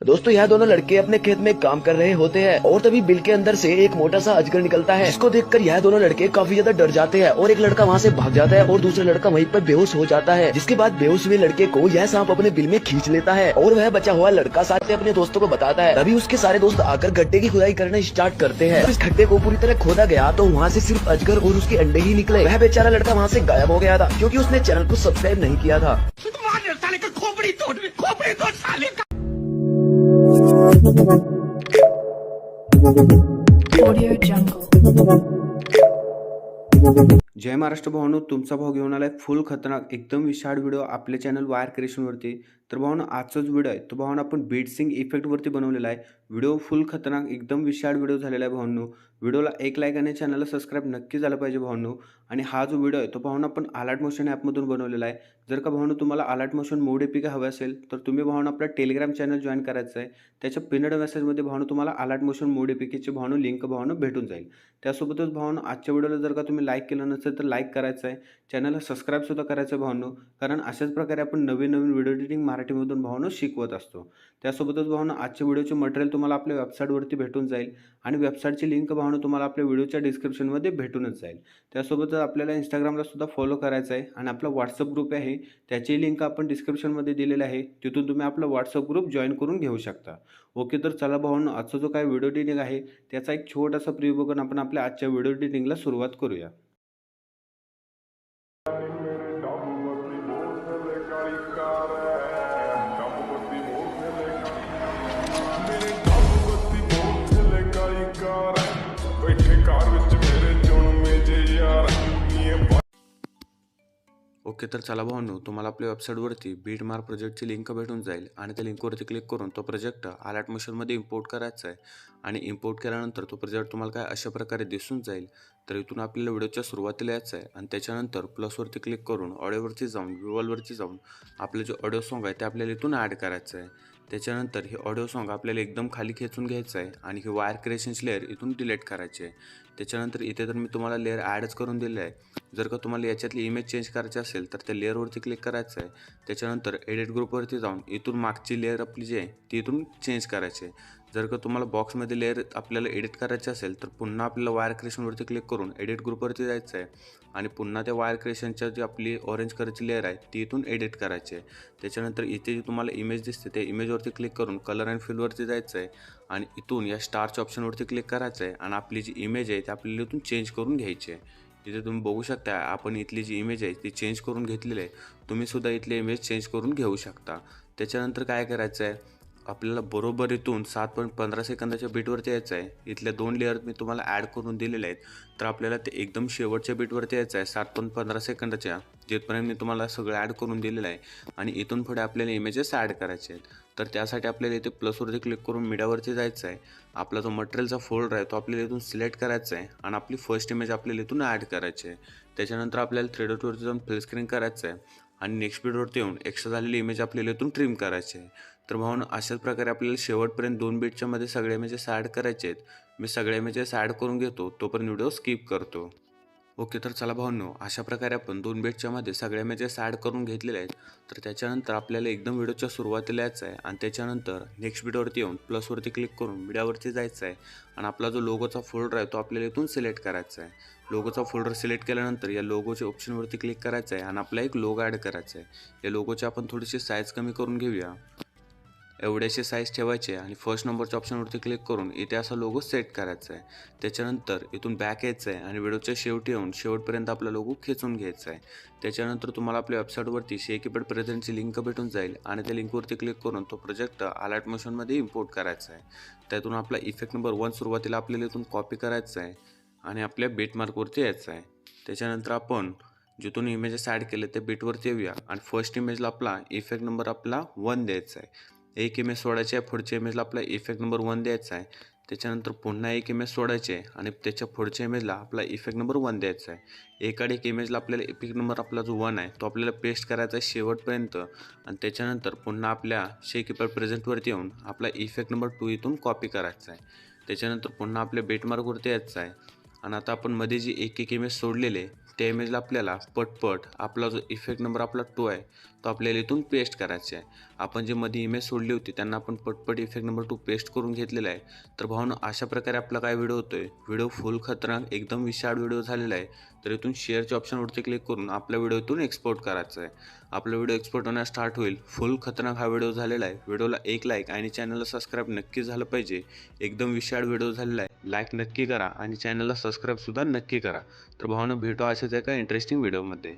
दोस्तों यह दोनों लड़के अपने खेत में काम कर रहे होते हैं और तभी बिल के अंदर से एक मोटा सा अजगर निकलता है, जिसको देखकर यह दोनों लड़के काफी ज्यादा डर जाते हैं और एक लड़का वहाँ से भाग जाता है और दूसरा लड़का वहीं पर बेहोश हो जाता है। जिसके बाद बेहोश हुए लड़के को यह सांप अपने बिल में खींच लेता है और वह बचा हुआ लड़का सारे अपने दोस्तों को बताता है। तभी उसके सारे दोस्त आकर गड्ढे की खुदाई करना स्टार्ट करते हैं। इस गड्ढे को पूरी तरह खोदा गया तो वहाँ से सिर्फ अजगर और उसके अंडे ही निकले। वह बेचारा लड़का वहाँ से गायब हो गया था क्योंकि उसने चैनल को सब्सक्राइब नहीं किया था। खोपड़ी तोड़ साले का। Audio Jungle. जय महाराष्ट्र भावांनो, तुमचा भाव घेऊन आलाय फुल खतरनाक एकदम विशाळ व्हिडिओ आपल्या चॅनल वायर क्रिएशन वरती। तर भावांनो आजचा जो व्हिडिओ आहे तो भावांनो आपण बीट सिंग इफेक्ट वरती बनवलेला आहे। व्हिडिओ फुल खतरनाक एकदम विशाळ व्हिडिओ झालेला आहे भावांनो। व्हिडिओला एक लाईक आणि चॅनलला सबस्क्राइब नक्की झालं पाहिजे भावांनो। आणि हा जो व्हिडिओ आहे तो भावांनो आपण अलर्ट मोशन ॲप मधून बनवलेला आहे। जर का भावांनो तुम्हाला अलर्ट मोशन मोड एपीके हवे असेल तर तुम्ही भावांनो आपला टेलिग्राम चॅनल जॉइन करायचं आहे। त्याच्या पिनड मेसेज मध्ये भावांनो तुम्हाला अलर्ट मोशन मोड एपीकेची भावांनो लिंक भावांनो भेटून जाईल। त्यासोबतच भावांनो आजच्या व्हिडिओला जर का तुम्ही लाईक केलं नसेल तर लाईक करायचं आहे, चॅनलला सबस्क्राइब सुद्धा करायचं आहे भावांनो, कारण अशाच प्रकारे आपण नवीन व्हिडिओ एडिटिंग मराठीमधून भावांनो शिकवत असतो। त्यासोबतच भावांनो आजच्या व्हिडिओचे मटेरियल तुम्हाला आपल्या वेबसाईटवरती भेटून जाईल आणि वेबसाईटची लिंक भावांनो तुम्हाला आपल्या व्हिडिओच्या डिस्क्रिप्शनमध्ये भेटूनच जाईल। त्यासोबतच आपल्याला इंस्टाग्रामला सुद्धा फॉलो करायचं आहे आणि आपला व्हॉट्सअप ग्रुप आहे त्याची लिंक आपण डिस्क्रिप्शनमध्ये दिलेली आहे, तिथून तुम्ही आपला व्हॉट्सअप ग्रुप जॉइन करून घेऊ शकता। ओके, तर चला भावांनो आजचा जो काही व्हिडिओ एडिटिंग आहे त्याचा एक छोटासा प्रिव्ह्यू बघून आपण आपल्या आजच्या व्हिडिओ एडिटिंगला सुरुवात करूया। ओके, तर चला भावांनो तुम्हाला आपल्या वेबसाईटवरती बीट मार्क प्रोजेक्टची लिंक भेटून जाईल आणि त्या लिंकवरती क्लिक करून तो प्रोजेक्ट अलर्ट मोशनमध्ये इम्पोर्ट करायचा आहे। आणि इम्पोर्ट केल्यानंतर तो प्रोजेक्ट तुम्हाला काय अशा प्रकारे दिसून जाईल। तर इथून आपल्याला व्हिडिओच्या सुरुवातीला यायचं आहे आणि त्याच्यानंतर प्लसवरती क्लिक करून ऑडिओवरती जाऊन व्ह्युअलवरती जाऊन आपलं जे ऑडिओ सॉन्ग आहे ते आपल्याला इथून ॲड करायचं आहे। त्याच्यानंतर हे ऑडिओ सॉन्ग आपल्याला एकदम खाली खेचून घ्यायचं आहे आणि ही वायर क्रिएशन्स लेअर इथून डिलीट करायची आहे। त्याच्यानंतर इथे तर मी तुम्हाला लेअर ॲडच करून दिले आहे। जर का तुम्हाला याच्यातली इमेज चेंज करायची असेल तर त्या लेअरवरती क्लिक करायचं आहे। त्याच्यानंतर एडिट ग्रुपवरती जाऊन इथून मागची लेअर आपली जी आहे ती इथून चेंज करायची आहे। जर का तुम्हाला बॉक्समध्ये लेअर आपल्याला एडिट करायची असेल तर पुन्हा आपल्याला वायर क्रिएशनवरती क्लिक करून एडिट ग्रुपवरती जायचं आहे आणि पुन्हा त्या वायर क्रिएशनच्या जी आपली ऑरेंज कलरची लेअर आहे ती इथून एडिट करायची आहे। त्याच्यानंतर इथे जी तुम्हाला इमेज दिसते त्या इमेजवरती क्लिक करून कलर अँड फिलवरती जायचं आहे आणि इथून या स्टारच्या ऑप्शनवरती क्लिक करायचं आहे आणि आपली जी इमेज आहे ती आपल्याला इथून चेंज करून घ्यायची आहे। तिथे तुम्ही बघू शकता आपण इथली जी इमेज आहे ती चेंज करून घेतलेली आहे। तुम्ही सुद्धा इथली इमेज चेंज करून घेऊ शकता। त्याच्यानंतर काय करायचं आहे, आपल्याला बरोबर इथून 7.15 सेकंदाच्या बीटवरती यायचं आहे। इथल्या दोन लेअर मी तुम्हाला ॲड करून दिलेले आहेत, तर आपल्याला ते एकदम शेवटच्या बीटवरती यायचं आहे 7.15 सेकंदाच्या, जिथपर्यंत मी तुम्हाला सगळं ॲड करून दिलेलं आहे। आणि इथून पुढे आपल्याला इमेजेस ॲड करायचे आहेत। तर त्यासाठी आपल्याला इथे प्लसवरती क्लिक करून मीडियावरती जायचं आहे। आपला जो मटेरियलचा फोल्डर आहे तो आपल्याला इथून सिलेक्ट करायचा आहे आणि आपली फर्स्ट इमेज आपल्याला इथून ॲड करायची आहे। त्याच्यानंतर आपल्याला 3 डॉटवरती जाऊन फुल स्क्रीन करायचं आहे आणि नेक्स्ट बीटवरती येऊन एक्स्ट्रा झालेली इमेज आपल्याला इथून ट्रिम करायची आहे। तर भावांनो अशाच प्रकारे आपल्याला शेवटपर्यंत 2 बीटच्या मध्ये सगळे इमेजेस ॲड करायचे आहेत। मी सगळे इमेजेस ॲड करून घेतो, तोपर्यंत व्हिडिओ स्किप करतो। ओके, तर चला भावांनो अशा प्रकारे आपण 2 बीटच्या मध्ये सगळे इमेजेस ॲड करून घेतलेले आहेत। तर त्याच्यानंतर आपल्याला एकदम व्हिडिओच्या सुरुवातीला यायचं आहे आणि त्याच्यानंतर नेक्स्ट बीटवरती येऊन प्लसवरती क्लिक करून मीडियावरती जायचं आहे आणि आपला जो लोगोचा फोल्डर आहे तो आपल्याला इथून सिलेक्ट करायचा आहे। लोगोचा फोल्डर सिलेक्ट केल्यानंतर या लोगोच्या ऑप्शनवरती क्लिक करायचं आहे आणि आपला एक लोगो ॲड करायचा आहे। या लोगोची आपण थोडीशी साईज कमी करून घेऊया, एवढ्याशी साईज ठेवायचे आणि फर्स्ट नंबरच्या ऑप्शनवरती क्लिक करून इथे असा लोगो सेट करायचा आहे। त्याच्यानंतर इथून बॅक यायचं आहे आणि व्हिडिओच्या शेवटी येऊन शेवटपर्यंत आपला लोगो खेचून घ्यायचा आहे। त्याच्यानंतर तुम्हाला आपल्या वेबसाईटवरती शेकीपॅड प्रेझेंटची लिंक भेटून जाईल आणि त्या लिंकवरती क्लिक करून तो प्रोजेक्ट अलर्ट मोशनमध्ये इम्पोर्ट करायचा आहे। त्यातून आपला इफेक्ट नंबर 1 सुरुवातीला आपल्याला इथून कॉपी करायचा आहे आणि आपल्या बीट मार्कवरती यायचं आहे। त्याच्यानंतर आपण जिथून इमेजेस ॲड केले त्या बीटवरती येऊया आणि फर्स्ट इमेजला आपला इफेक्ट नंबर आपला 1 द्यायचा आहे। एक इमेज सोडायची आहे, पुढच्या इमेजला आपला इफेक्ट नंबर 1 द्यायचा आहे। त्याच्यानंतर पुन्हा एक इमेज सोडायची आहे आणि त्याच्या पुढच्या इमेजला आपला इफेक्ट नंबर 1 द्यायचा आहे। एकाड एक इमेजला आपल्याला इफेक्ट नंबर आपला जो 1 आहे तो आपल्याला पेस्ट करायचा आहे शेवटपर्यंत आणि त्याच्यानंतर पुन्हा आपल्या शेकीपॅड प्रेझेंटवरती येऊन आपला इफेक्ट नंबर 2 इथून कॉपी करायचा आहे। त्याच्यानंतर पुन्हा आपल्या बीट मार्कवरती यायचं आहे आणि आता आपण मध्ये जी एक इमेज सोडलेली आहे त्या इमेजला आपल्याला पटपट आपला जो इफेक्ट नंबर आपला 2 आहे तो आपल्याला इथून पेस्ट करायचा आहे. आपण जे मध्ये इमेज सोडली होती त्यांना आपण पटपट इफेक्ट नंबर 2 पेस्ट करून घेतलेला आहे. तर भावांनो, अशा प्रकारे आपला काय व्हिडिओ होतोय, व्हिडिओ फुल खतरनाक एकदम विशाळ व्हिडिओ झालेला आहे. तर इथून शेअरच्या ऑप्शनवरती क्लिक करून आपला व्हिडिओ इथून एक्सपोर्ट करायचा आहे. आपला व्हिडिओ एक्सपोर्ट होण्यास स्टार्ट होईल. फुल खतरनाक हा व्हिडिओ झालेला आहे. व्हिडिओला एक लाईक आणि चॅनलला सबस्क्राईब नक्की झालं पाहिजे. एकदम विशाळ व्हिडिओ झालेला आहे. लाईक नक्की करा आणि चॅनलला सबस्क्राईब सुद्धा नक्की करा. तर भावांनो, भेटू अशाच एका इंटरेस्टिंग व्हिडिओमध्ये.